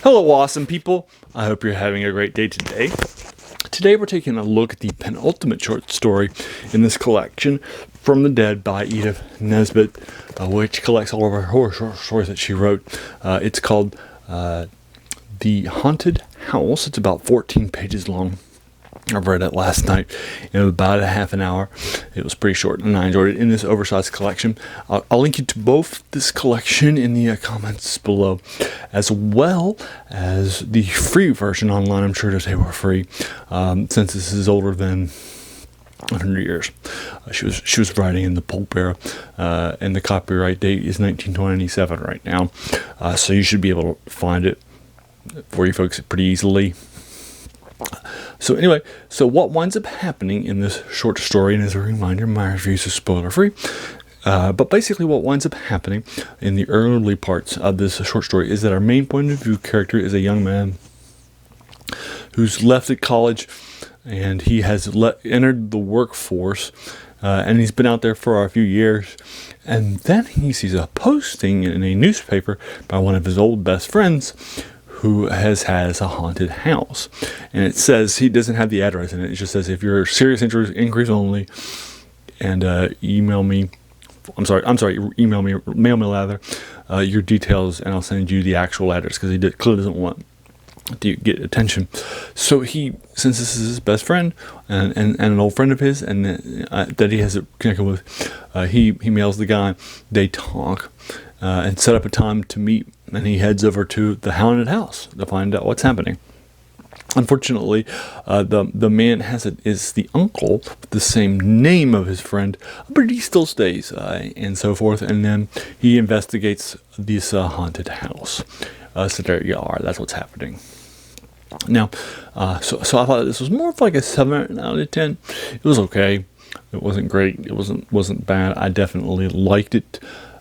Hello, awesome people. I hope you're having a great day today. Today we're taking a look at the penultimate short story in this collection, From the Dead by Edith Nesbit, which collects all of her horror short stories that she wrote. It's called The Haunted House. It's about 14 pages long. I read it last night in about a half an hour. It was pretty short and I enjoyed it in this oversized collection. I'll link you to both this collection in the comments below, as well as the free version online. I'm sure that they were free, since this is older than 100 years. She was writing in the pulp era, and the copyright date is 1927 right now, so you should be able to find it for you folks pretty easily. So anyway, so what winds up happening in this short story, and as a reminder, my reviews are spoiler free, but basically what winds up happening in the early parts of this short story is that our main point of view character is a young man who's left at college, and he has entered the workforce, and he's been out there for a few years, and then he sees a posting in a newspaper by one of his old best friends who has a haunted house. And it says, he doesn't have the address in it, it just says, if you're serious interest, inquiries only, and email me mail me rather, your details, and I'll send you the actual address, because he clearly doesn't want to get attention. So since this is his best friend and an old friend of his, and that he has a connection with, he mails the guy. They talk and set up a time to meet, and he heads over to the haunted house to find out what's happening. Unfortunately, the man is the uncle with the same name of his friend, but he still stays, and so forth. And then he investigates this haunted house. So there you are. That's what's happening. Now, so I thought this was more of like a 7 out of 10. It was okay. It wasn't great. It wasn't bad. I definitely liked it.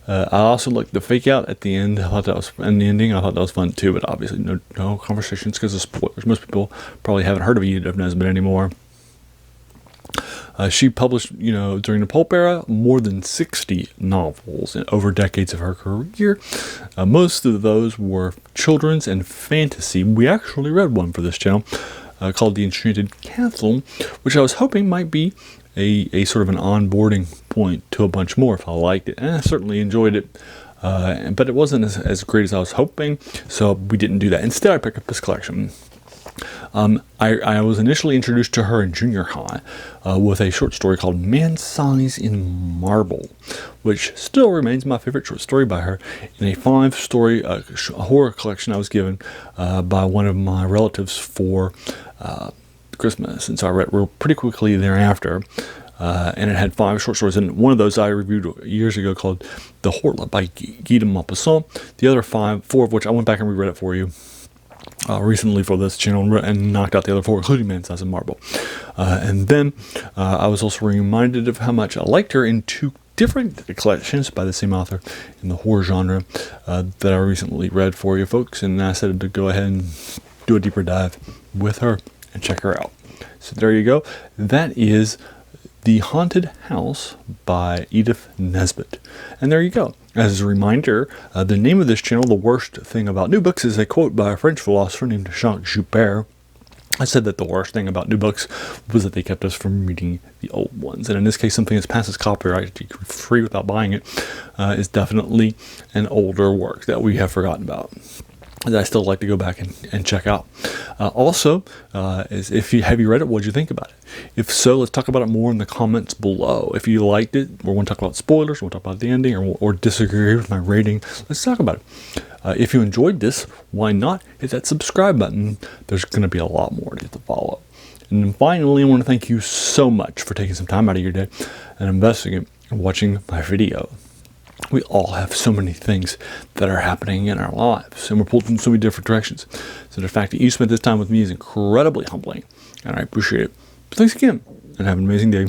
I also liked the fake out at the end. I thought that was, and the ending, I thought that was fun too, but obviously no conversations because of spoilers. Most people probably haven't heard of Edith Nesbit anymore. She published, during the pulp era, more than 60 novels over decades of her career. Most of those were children's and fantasy. We actually read one for this channel called The Enchanted Castle, which I was hoping might be a sort of an onboarding point to a bunch more if I liked it. And I certainly enjoyed it, but it wasn't as great as I was hoping, so we didn't do that. Instead, I picked up this collection. I was initially introduced to her in junior high with a short story called Man Size in Marble, which still remains my favorite short story by her, in a 5-story horror collection I was given by one of my relatives for Christmas, and so I read pretty quickly thereafter, and it had 5 short stories, and one of those I reviewed years ago called The Horla by Guy de Maupassant. The other 4 of which I went back and reread it for you recently for this channel, and knocked out the other 4, including Man Size in Marble. And then I was also reminded of how much I liked her in 2 different collections by the same author in the horror genre that I recently read for you folks, and I said to go ahead and do a deeper dive with her and check her out. So there you go. That is The Haunted House by Edith Nesbit. And there you go. As a reminder, the name of this channel, The Worst Thing About New Books, is a quote by a French philosopher named Jacques Joubert. I said that the worst thing about new books was that they kept us from reading the old ones. And in this case, something that's past its copyright, you can free without buying it, is definitely an older work that we have forgotten about, that I still like to go back and check out. Also, have you read it? What did you think about it? If so, let's talk about it more in the comments below. If you liked it, or want to talk about spoilers, or want to talk about the ending, or disagree with my rating, let's talk about it. If you enjoyed this, why not hit that subscribe button? There's going to be a lot more to follow. And then finally, I want to thank you so much for taking some time out of your day and investing it in watching my video. We all have so many things that are happening in our lives, and we're pulled in so many different directions. So the fact that you spent this time with me is incredibly humbling, and I appreciate it. But thanks again, and have an amazing day.